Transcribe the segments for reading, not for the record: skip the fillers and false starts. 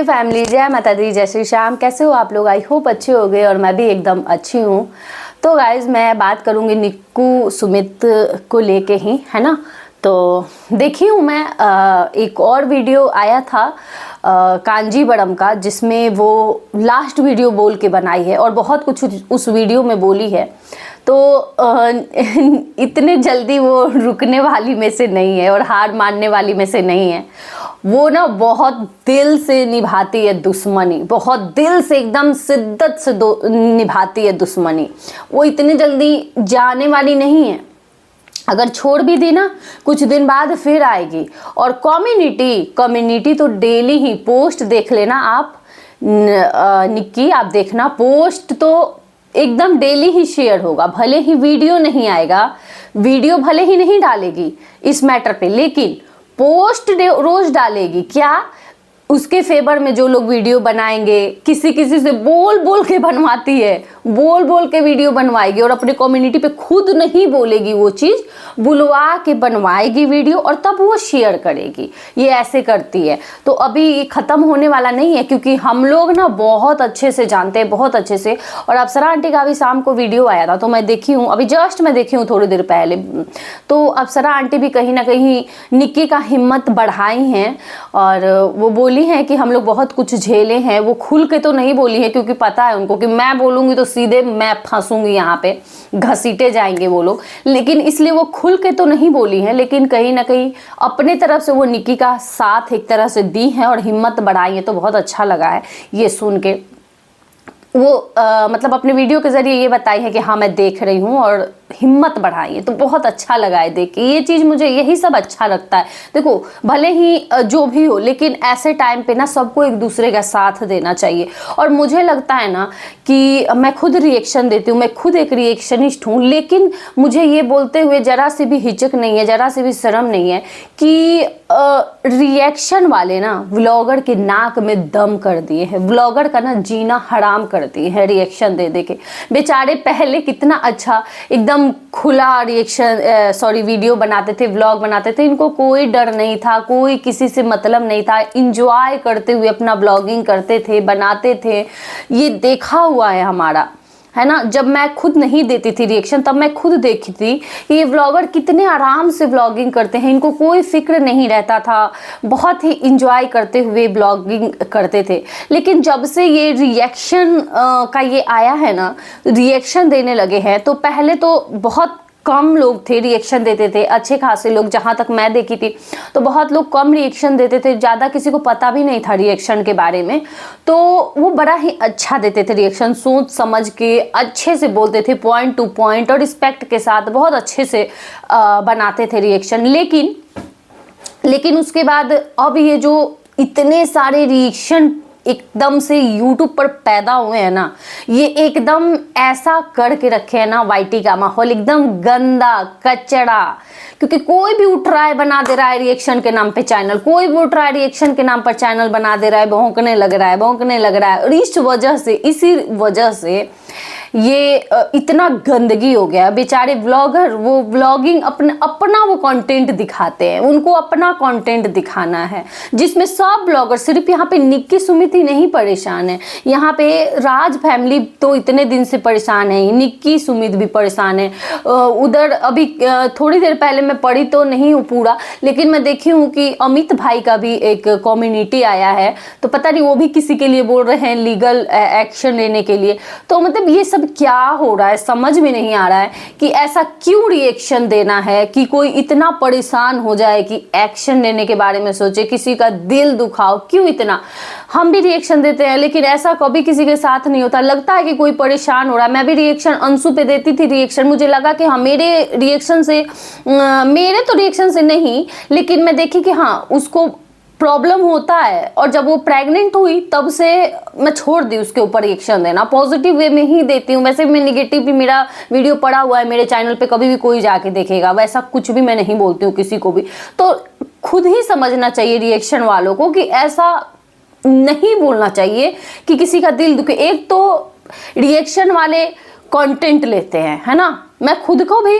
हे family, जय माता दी, जय श्री श्याम। कैसे हो आप लोग? आई होप अच्छे हो गए और मैं भी एकदम अच्छी हूँ। तो गाइज मैं बात करूँगी निक्कू सुमित को लेके ही, है ना। तो देखी हूँ मैं एक और वीडियो आया था कांजीवरम का, जिसमें वो लास्ट वीडियो बोल के बनाई है और बहुत कुछ उस वीडियो में बोली है। तो इतने जल्दी वो रुकने वाली में से नहीं है और हार मानने वाली में से नहीं है। वो ना बहुत दिल से निभाती है दुश्मनी, बहुत दिल से एकदम शिद्दत से निभाती है दुश्मनी। वो इतनी जल्दी जाने वाली नहीं है। अगर छोड़ भी दी ना, कुछ दिन बाद फिर आएगी। और कम्युनिटी तो डेली ही पोस्ट देख लेना आप, निक्की आप देखना, पोस्ट तो एकदम डेली ही शेयर होगा। भले ही वीडियो नहीं आएगा, वीडियो भले ही नहीं डालेगी इस मैटर पे, लेकिन पोस्ट रोज डालेगी। क्या? उसके फेवर में जो लोग वीडियो बनाएंगे, किसी से बोल बोल के बनवाती है, बोल बोल के वीडियो बनवाएगी और अपने कम्युनिटी पे खुद नहीं बोलेगी, वो चीज़ बुलवा के बनवाएगी वीडियो और तब वो शेयर करेगी। ये ऐसे करती है। तो अभी ये ख़त्म होने वाला नहीं है, क्योंकि हम लोग ना बहुत अच्छे से जानते हैं, बहुत अच्छे से। और अप्सरा आंटी का भी शाम को वीडियो आया था, तो मैं देखी हूँ, अभी जस्ट मैं देखी हूँ थोड़ी देर पहले। तो अप्सरा आंटी भी कहीं ना कहीं निक्की का हिम्मत बढ़ाई हैं और वो बोली हैं कि हम लोग बहुत कुछ झेले हैं। वो खुल के तो नहीं बोली है, क्योंकि पता है उनको कि मैं बोलूँगी तो सीधे मैं फंसूंगी, यहाँ पे घसीटे जाएंगे वो लोग, लेकिन इसलिए वो खुल के तो नहीं बोली है। लेकिन कहीं ना कहीं अपने तरफ से वो निक्की का साथ एक तरह से दी है और हिम्मत बढ़ाई है। तो बहुत अच्छा लगा है ये सुन के। वो मतलब अपने वीडियो के जरिए ये बताई है कि हाँ मैं देख रही हूँ और हिम्मत बढ़ाई है। तो बहुत अच्छा लगा है देख के। ये चीज़ मुझे यही सब अच्छा लगता है। देखो भले ही जो भी हो, लेकिन ऐसे टाइम पे ना सबको एक दूसरे का साथ देना चाहिए। और मुझे लगता है ना कि मैं खुद रिएक्शन देती हूँ, मैं खुद एक रिएक्शनिस्ट हूँ, लेकिन मुझे ये बोलते हुए ज़रा सी भी हिचक नहीं है, ज़रा सी भी शर्म नहीं है कि रिएक्शन वाले ना व्लॉगर के नाक में दम कर दिए हैं। व्लॉगर का ना जीना हराम कर दिए हैं रिएक्शन दे दे के। बेचारे पहले कितना अच्छा एकदम खुला वीडियो बनाते थे, व्लॉग बनाते थे। इनको कोई डर नहीं था, कोई किसी से मतलब नहीं था। इंजॉय करते हुए अपना ब्लॉगिंग करते थे, बनाते थे। ये देखा हुआ है हमारा, है ना। जब मैं खुद नहीं देती थी रिएक्शन, तब मैं खुद देखी थी कि ये व्लॉगर कितने आराम से व्लॉगिंग करते हैं। इनको कोई फिक्र नहीं रहता था, बहुत ही इंजॉय करते हुए व्लॉगिंग करते थे। लेकिन जब से ये रिएक्शन का ये आया है ना, रिएक्शन देने लगे हैं, तो पहले तो बहुत कम लोग थे रिएक्शन देते थे, अच्छे खासे लोग। जहाँ तक मैं देखी थी तो बहुत लोग कम रिएक्शन देते थे, ज़्यादा किसी को पता भी नहीं था रिएक्शन के बारे में। तो वो बड़ा ही अच्छा देते थे रिएक्शन, सोच समझ के अच्छे से बोलते थे, पॉइंट टू पॉइंट और रिस्पेक्ट के साथ बहुत अच्छे से बनाते थे रिएक्शन। लेकिन उसके बाद अब ये जो इतने सारे रिएक्शन एकदम से YouTube पर पैदा हुए हैं ना, ये एकदम ऐसा करके रखे हैं ना, वाईटी का माहौल एकदम गंदा कचड़ा। क्योंकि कोई भी उठ रहा है, बना दे रहा है रिएक्शन के नाम पे चैनल, कोई भी उठ रहा है रिएक्शन के नाम पर चैनल बना दे रहा है, भौंकने लग रहा है। और इसी वजह से ये इतना गंदगी हो गया। बेचारे व्लॉगर वो व्लॉगिंग अपना वो कंटेंट दिखाते हैं, उनको अपना कंटेंट दिखाना है, जिसमें सब ब्लॉगर, सिर्फ यहाँ पे निक्की सुमित ही नहीं परेशान है, यहाँ पे राज फैमिली तो इतने दिन से परेशान है, निक्की सुमित भी परेशान है। उधर अभी थोड़ी देर पहले मैं पढ़ी तो नहीं हूँ पूरा, लेकिन मैं देखी हूँ कि अमित भाई का भी एक कम्युनिटी आया है। तो पता नहीं वो भी किसी के लिए बोल रहे हैं लीगल एक्शन लेने के लिए। तो मतलब ये सब क्या हो रहा है समझ में नहीं आ रहा है कि ऐसा क्यों रिएक्शन देना है कि कोई इतना परेशान हो जाए कि एक्शन लेने के बारे में सोचे, किसी का दिल दुखाओ। क्यों इतना? हम भी रिएक्शन देते हैं, लेकिन ऐसा कभी किसी के साथ नहीं होता। लगता है कि कोई परेशान हो रहा है। मैं भी रिएक्शन अंशु पे देती थी रिएक्शन, मुझे लगा कि हाँ मेरे तो रिएक्शन से नहीं, लेकिन मैं देखी कि हाँ उसको प्रॉब्लम होता है। और जब वो प्रेग्नेंट हुई तब से मैं छोड़ दी उसके ऊपर रिएक्शन देना, पॉजिटिव वे में ही देती हूँ। वैसे मैं निगेटिव भी, मेरा वीडियो पड़ा हुआ है मेरे चैनल पे, कभी भी कोई जाके देखेगा, वैसा कुछ भी मैं नहीं बोलती हूँ किसी को भी। तो खुद ही समझना चाहिए रिएक्शन वालों को कि ऐसा नहीं बोलना चाहिए कि किसी का दिल दुखे। एक तो रिएक्शन वाले कंटेंट लेते हैं, है ना, मैं खुद को भी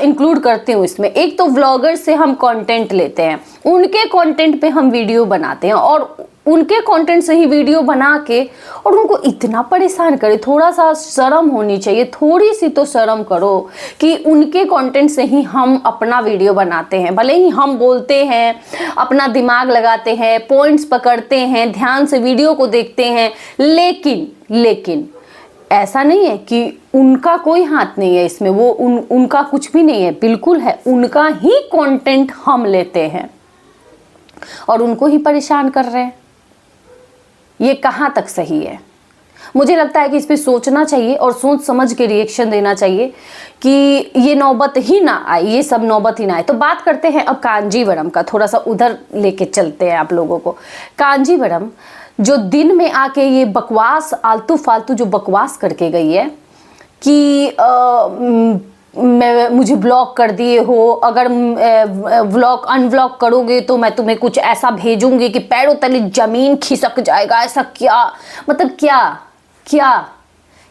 इंक्लूड करती हूँ इसमें। एक तो व्लॉगर से हम कंटेंट लेते हैं, उनके कंटेंट पे हम वीडियो बनाते हैं और उनके कंटेंट से ही वीडियो बना के और उनको इतना परेशान करे। थोड़ा सा शर्म होनी चाहिए, थोड़ी सी तो शर्म करो कि उनके कंटेंट से ही हम अपना वीडियो बनाते हैं। भले ही हम बोलते हैं, अपना दिमाग लगाते हैं, पॉइंट्स पकड़ते हैं, ध्यान से वीडियो को देखते हैं, लेकिन ऐसा नहीं है कि उनका कोई हाथ नहीं है इसमें, वो उनका कुछ भी नहीं है, बिल्कुल है। उनका ही कंटेंट हम लेते हैं और उनको ही परेशान कर रहे हैं। ये कहाँ तक सही है? मुझे लगता है कि इस पे सोचना चाहिए और सोच समझ के रिएक्शन देना चाहिए कि ये नौबत ही ना आए, ये सब नौबत ही ना आए। तो बात करते हैं अब कांजीवरम का, थोड़ा सा उधर लेके चलते हैं आप लोगों को। कांजीवरम जो दिन में आके ये बकवास, आलतू फालतू जो बकवास करके गई है कि मुझे ब्लॉक कर दिए हो, अगर अनब्लॉक करोगे तो मैं तुम्हें कुछ ऐसा भेजूंगी कि पैरों तले जमीन खिसक जाएगा। ऐसा क्या मतलब, क्या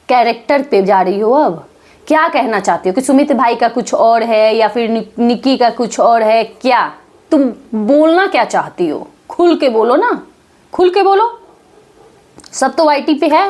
कैरेक्टर पे जा रही हो? अब क्या कहना चाहती हो कि सुमित भाई का कुछ और है या फिर निक्की का कुछ और है? क्या तुम बोलना क्या चाहती हो? खुल के बोलो ना, खुल के बोलो। सब तो वाईटी पे है,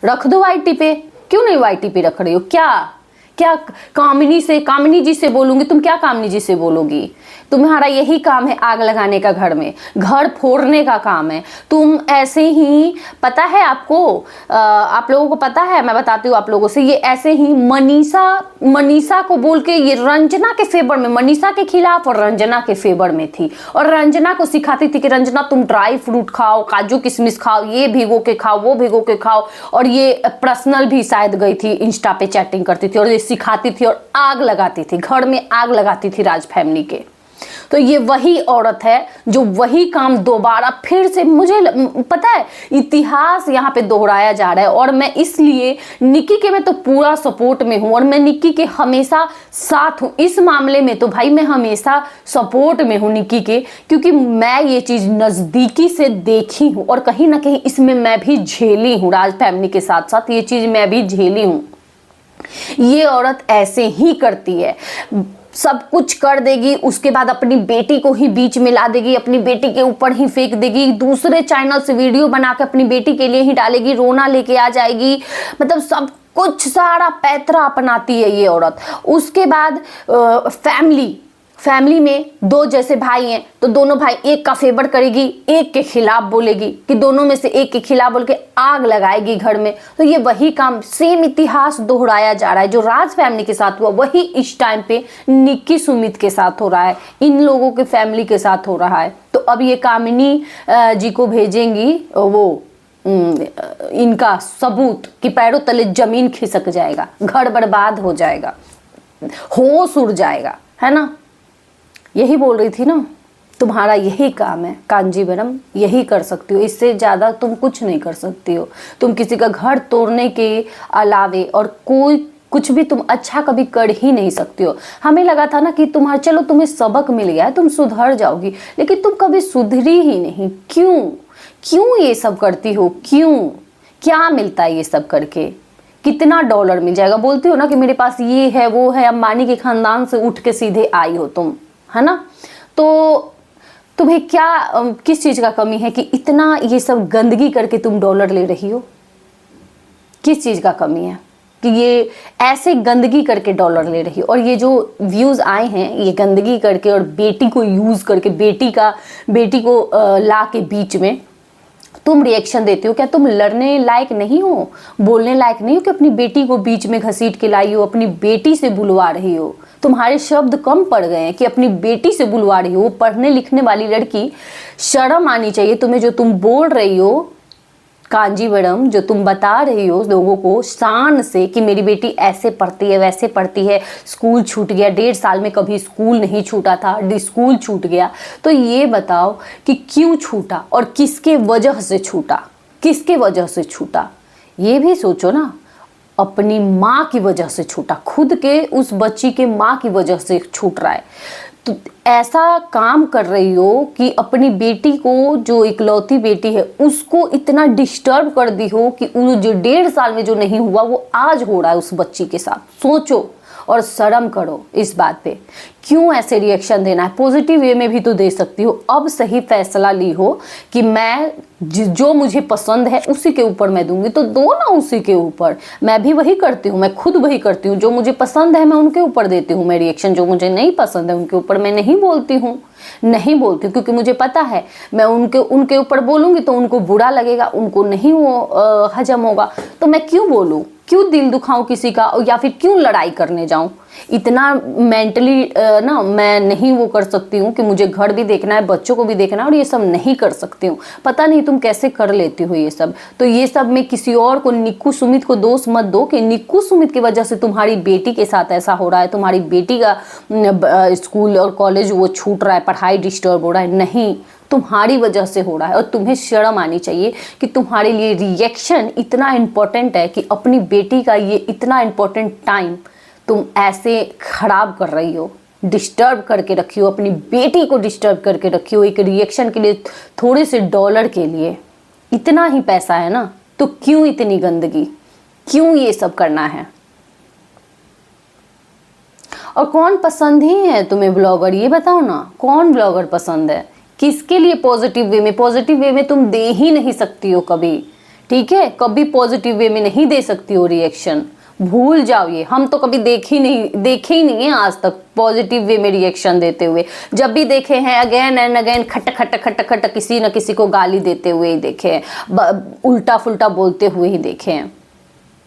रख दो वाईटी पे। क्यों नहीं वाईटी पे रख रही हो? क्या कामिनी जी से बोलूंगी? तुम क्या कामिनी जी से बोलोगी? तुम्हारा यही काम है आग लगाने का, घर में घर फोड़ने का काम है। तुम ऐसे ही, पता है आपको, आप लोगों को पता है, मैं बताती हूँ आप लोगों से, ये ऐसे ही मनीषा को बोल के ये रंजना के फेवर में, मनीषा के खिलाफ और रंजना के फेवर में थी। और रंजना को सिखाती थी कि रंजना तुम ड्राई फ्रूट खाओ, काजू किशमिश खाओ, ये भिगो के खाओ, वो भिगो के खाओ। और ये पर्सनल भी शायद गई थी, इंस्टा पे चैटिंग करती थी और ये सिखाती थी और आग लगाती थी, घर में आग लगाती थी राज फैमिली के। तो ये वही औरत है जो वही काम दोबारा फिर से, मुझे पता है इतिहास यहाँ पे दोहराया जा रहा है। और मैं इसलिए निक्की के मैं तो पूरा सपोर्ट में हूँ और मैं निक्की के हमेशा साथ हूँ। इस मामले में तो भाई मैं हमेशा सपोर्ट में हूँ निक्की के, क्योंकि मैं ये चीज नजदीकी से देखी हूँ और कहीं ना कहीं इसमें मैं भी झेली हूँ। राज फैमिली के साथ साथ ये चीज मैं भी झेली हूँ। ये औरत ऐसे ही करती है, सब कुछ कर देगी, उसके बाद अपनी बेटी को ही बीच में ला देगी, अपनी बेटी के ऊपर ही फेंक देगी, दूसरे चैनल से वीडियो बना के अपनी बेटी के लिए ही डालेगी, रोना लेके आ जाएगी। मतलब सब कुछ सारा पैतरा अपनाती है ये औरत। उसके बाद फैमिली में दो जैसे भाई हैं तो दोनों भाई, एक का फेवर करेगी, एक के खिलाफ बोलेगी, कि दोनों में से एक के खिलाफ बोल के आग लगाएगी घर में। तो ये वही काम, सेम इतिहास दोहराया जा रहा है। जो राज फैमिली के साथ हुआ वही इस टाइम पे निक्की सुमित के साथ हो रहा है, इन लोगों के फैमिली के साथ हो रहा है। तो अब ये कामिनी जी को भेजेंगी वो इनका सबूत कि पैरों तले जमीन खिसक जाएगा, घर बर्बाद हो जाएगा, होश उड़ जाएगा, है ना। यही बोल रही थी ना, तुम्हारा यही काम है कांजीवरम, यही कर सकती हो, इससे ज़्यादा तुम कुछ नहीं कर सकती हो। तुम किसी का घर तोड़ने के अलावे और कोई कुछ भी तुम अच्छा कभी कर ही नहीं सकती हो। हमें लगा था ना कि चलो तुम्हें सबक मिल गया है, तुम सुधर जाओगी, लेकिन तुम कभी सुधरी ही नहीं। क्यों ये सब करती हो? क्या मिलता है ये सब करके? कितना डॉलर मिल जाएगा? बोलती हो ना कि मेरे पास ये है वो है, अंबानी के खानदान से उठ के सीधे आई हो तुम, है ना। तो तुम्हें क्या, किस चीज का कमी है कि इतना ये सब गंदगी करके तुम डॉलर ले रही हो? किस चीज का कमी है कि ये ऐसे गंदगी करके डॉलर ले रही हो? और ये जो व्यूज आए हैं ये गंदगी करके और बेटी को यूज करके, बेटी को ला के बीच में तुम रिएक्शन देती हो। क्या तुम लड़ने लायक नहीं हो, बोलने लायक नहीं हो कि अपनी बेटी को बीच में घसीट के लाई हो, अपनी बेटी से बुलवा रही हो? तुम्हारे शब्द कम पड़ गए हैं कि अपनी बेटी से बुलवा रही हो। वो पढ़ने लिखने वाली लड़की, शर्म आनी चाहिए तुम्हें। जो तुम बोल रही हो कांजीवरम, जो तुम बता रही हो लोगों को शान से कि मेरी बेटी ऐसे पढ़ती है वैसे पढ़ती है, स्कूल छूट गया, 1.5 साल में कभी स्कूल नहीं छूटा था, स्कूल छूट गया। तो ये बताओ कि क्यों छूटा और किसके वजह से छूटा? किसके वजह से छूटा ये भी सोचो ना। अपनी माँ की वजह से छूटा, खुद के उस बच्ची के माँ की वजह से छूट रहा है। तो ऐसा काम कर रही हो कि अपनी बेटी को, जो इकलौती बेटी है, उसको इतना डिस्टर्ब कर दी हो कि जो 1.5 साल में जो नहीं हुआ वो आज हो रहा है उस बच्ची के साथ। सोचो, और शर्म करो इस बात पे। क्यों ऐसे रिएक्शन देना है? पॉजिटिव वे में भी तो दे सकती हो। अब सही फैसला ली हो कि मैं जो मुझे पसंद है उसी के ऊपर मैं दूंगी, तो दो ना उसी के ऊपर। मैं भी वही करती हूँ, मैं खुद वही करती हूँ। जो मुझे पसंद है मैं उनके ऊपर देती हूँ मैं रिएक्शन, जो मुझे नहीं पसंद है उनके ऊपर मैं नहीं बोलती हूँ, क्योंकि मुझे पता है मैं उनके ऊपर बोलूंगी तो उनको बुरा लगेगा, उनको नहीं वो हजम होगा। तो मैं क्यों बोलूं, क्यों दिल दुखाऊं किसी का, या फिर क्यों लड़ाई करने जाऊं? इतना मेंटली ना मैं नहीं वो कर सकती हूँ कि मुझे घर भी देखना है, बच्चों को भी देखना है, और ये सब नहीं कर सकती हूँ। पता नहीं तुम कैसे कर लेती हो ये सब। तो ये सब में किसी और को, निक्कू सुमित को दोष मत दो कि निक्कू सुमित की वजह से तुम्हारी बेटी के साथ ऐसा हो रहा है, तुम्हारी बेटी का स्कूल और कॉलेज वो छूट रहा है, पढ़ाई डिस्टर्ब हो रहा है। नहीं, तुम्हारी वजह से हो रहा है। और तुम्हें शर्म आनी चाहिए कि तुम्हारे लिए रिएक्शन इतना इम्पोर्टेंट है कि अपनी बेटी का ये इतना इम्पोर्टेंट टाइम तुम ऐसे खराब कर रही हो, डिस्टर्ब करके रखी हो, अपनी बेटी को डिस्टर्ब करके रखी हो एक रिएक्शन के लिए, थोड़े से डॉलर के लिए। इतना ही पैसा है ना, तो क्यों इतनी गंदगी, क्यों ये सब करना है? और कौन पसंद ही है तुम्हें ब्लॉगर, ये बताओ ना, कौन ब्लॉगर पसंद है? किसके लिए पॉजिटिव वे में? पॉजिटिव वे में तुम दे ही नहीं सकती हो कभी, ठीक है? कभी पॉजिटिव वे में नहीं दे सकती हो रिएक्शन, भूल जाओ ये। हम तो कभी देखे ही नहीं है आज तक पॉजिटिव वे में रिएक्शन देते हुए। जब भी देखे हैं अगेन एंड अगेन खट किसी न किसी को गाली देते हुए ही देखे हैं, उल्टा फुल्टा बोलते हुए ही देखे हैं,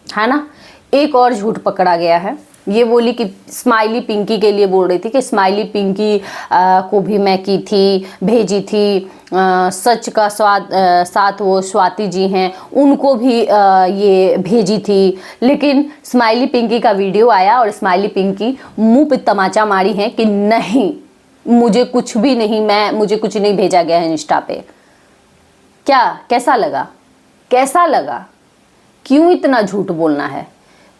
है ना? एक और झूठ पकड़ा गया है। ये बोली कि स्माइली पिंकी के लिए बोल रही थी कि स्माइली पिंकी को भी मैं की थी, भेजी थी। सच का साथ वो स्वाति जी हैं, उनको भी ये भेजी थी। लेकिन स्माइली पिंकी का वीडियो आया और स्माइली पिंकी मुंह पे तमाचा मारी है कि नहीं, मुझे कुछ भी नहीं, मुझे कुछ नहीं भेजा गया है इंस्टा पे। क्या कैसा लगा? क्यों इतना झूठ बोलना है?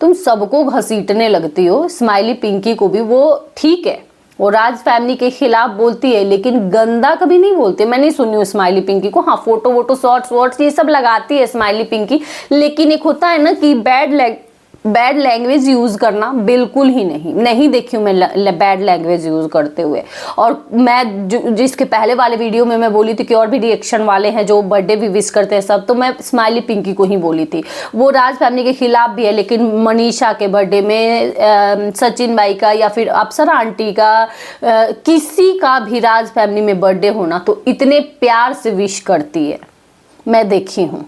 तुम सबको घसीटने लगती हो। स्माइली पिंकी को भी, वो ठीक है, वो राज फैमिली के खिलाफ बोलती है, लेकिन गंदा कभी नहीं बोलती। मैं नहीं सुनी हूँ स्माइली पिंकी को। हाँ, फोटो वोटो शॉर्ट्स ये सब लगाती है स्माइली पिंकी, लेकिन एक होता है ना कि बैड लैंग्वेज यूज करना बिल्कुल ही नहीं देखी हूँ मैं बैड लैंग्वेज यूज करते हुए। और मैं जिसके पहले वाले वीडियो में मैं बोली थी कि और भी रिएक्शन वाले हैं जो बर्थडे भी विश करते हैं सब, तो मैं स्माइली पिंकी को ही बोली थी। वो राज फैमिली के खिलाफ भी है, लेकिन मनीषा के बर्थडे में, सचिन भाई का या फिर अप्सरा आंटी का, किसी का भी राज फैमिली में बर्थडे होना तो इतने प्यार से विश करती है, मैं देखी हूँ।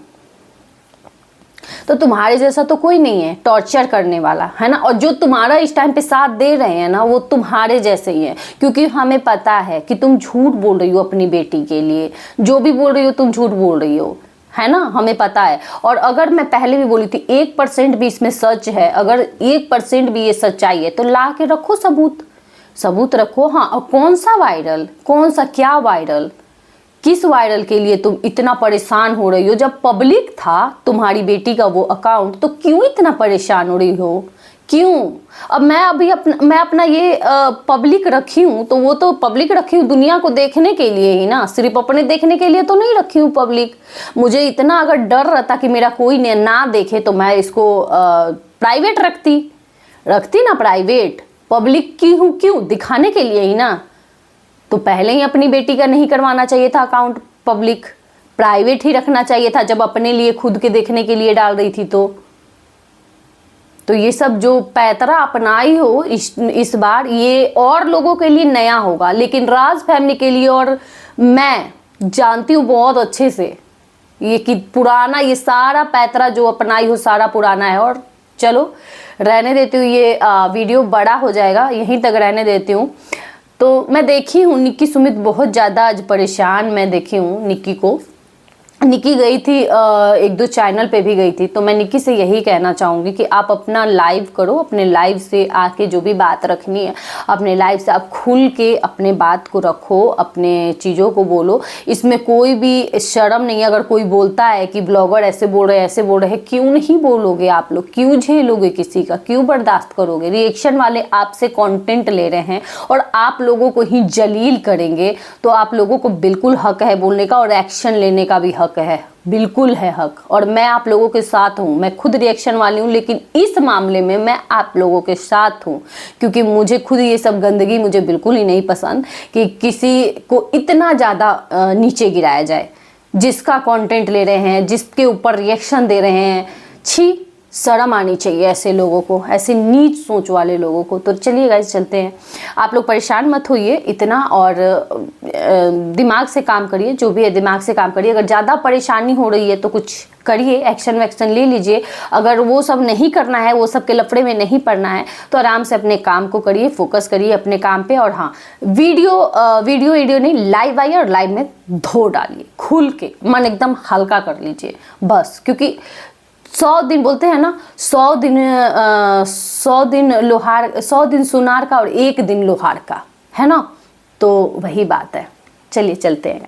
तो तुम्हारे जैसा तो कोई नहीं है टॉर्चर करने वाला, है ना? और जो तुम्हारा इस टाइम पे साथ दे रहे हैं ना, वो तुम्हारे जैसे ही हैं, क्योंकि हमें पता है कि तुम झूठ बोल रही हो अपनी बेटी के लिए। जो भी बोल रही हो तुम झूठ बोल रही हो, है ना? हमें पता है। और अगर मैं पहले भी बोली थी 1% भी इसमें सच है, अगर 1% भी ये सच्चाई है तो ला के रखो, सबूत रखो। हाँ, और कौन सा वायरल, क्या वायरल, किस वायरल के लिए तुम इतना परेशान हो रही हो? जब पब्लिक था तुम्हारी बेटी का वो अकाउंट, तो क्यों इतना परेशान हो रही हो? क्यों? अब मैं अपना ये पब्लिक रखी हूँ, तो वो तो पब्लिक रखी हूँ दुनिया को देखने के लिए ही ना, सिर्फ अपने देखने के लिए तो नहीं रखी हूँ पब्लिक। मुझे इतना अगर डर रहता कि मेरा कोई ना देखे तो मैं इसको प्राइवेट रखती ना, प्राइवेट। पब्लिक की हूँ क्यों? दिखाने के लिए ही ना। तो पहले ही अपनी बेटी का नहीं करवाना चाहिए था अकाउंट पब्लिक, प्राइवेट ही रखना चाहिए था जब अपने लिए खुद के देखने के लिए डाल रही थी। तो ये सब जो पैतरा अपनाई हो इस बार, ये और लोगों के लिए नया होगा, लेकिन राज फैमिली के लिए, और मैं जानती हूँ बहुत अच्छे से ये कि पुराना ये सारा पैतरा जो अपनाई हो सारा पुराना है। और चलो रहने देती हूँ, ये वीडियो बड़ा हो जाएगा, यहीं तक रहने देती हूँ। तो मैं देखी हूँ निक्की सुमित बहुत ज़्यादा आज परेशान मैं देखी हूँ निक्की को। निक्की गई थी 1-2 चैनल पे भी गई थी, तो मैं निक्की से यही कहना चाहूँगी कि आप अपना लाइव करो, अपने लाइव से आके जो भी बात रखनी है अपने लाइव से आप खुल के अपने बात को रखो, अपने चीज़ों को बोलो। इसमें कोई भी शर्म नहीं है। अगर कोई बोलता है कि ब्लॉगर ऐसे बोल रहे हैं, क्यों नहीं बोलोगे आप लोग? क्यों झेलोगे किसी का? क्यों बर्दाश्त करोगे? रिएक्शन वाले आपसे कंटेंट ले रहे हैं और आप लोगों को ही जलील करेंगे, तो आप लोगों को बिल्कुल हक है बोलने का और एक्शन लेने का भी हक हक है, बिल्कुल है हक, और मैं आप लोगों के साथ हूँ। मैं खुद रिएक्शन वाली हूँ, लेकिन इस मामले में मैं आप लोगों के साथ हूँ, क्योंकि मुझे खुद ये सब गंदगी मुझे बिल्कुल ही नहीं पसंद कि किसी को इतना ज़्यादा नीचे गिराया जाए। जिसका कंटेंट ले रहे हैं, जिसके ऊपर रिएक्शन दे रहे हैं, छी, शर्म आनी चाहिए ऐसे लोगों को, ऐसे नीच सोच वाले लोगों को। तो चलिए गाइस चलते हैं। आप लोग परेशान मत होइए इतना, और दिमाग से काम करिए, जो भी है दिमाग से काम करिए। अगर ज़्यादा परेशानी हो रही है तो कुछ करिए, एक्शन वैक्शन ले लीजिए। अगर वो सब नहीं करना है, वो सब के लफड़े में नहीं पड़ना है, तो आराम से अपने काम को करिए, फोकस करिए अपने काम पे। और हाँ, वीडियो नहीं, लाइव आइए और लाइव में धो डालिए, खुल के मन एकदम हल्का कर लीजिए बस। क्योंकि 100 दिन बोलते हैं ना, 100 दिन सुनार का और 1 दिन लोहार का, है ना। तो वही बात है। चलिए चलते हैं।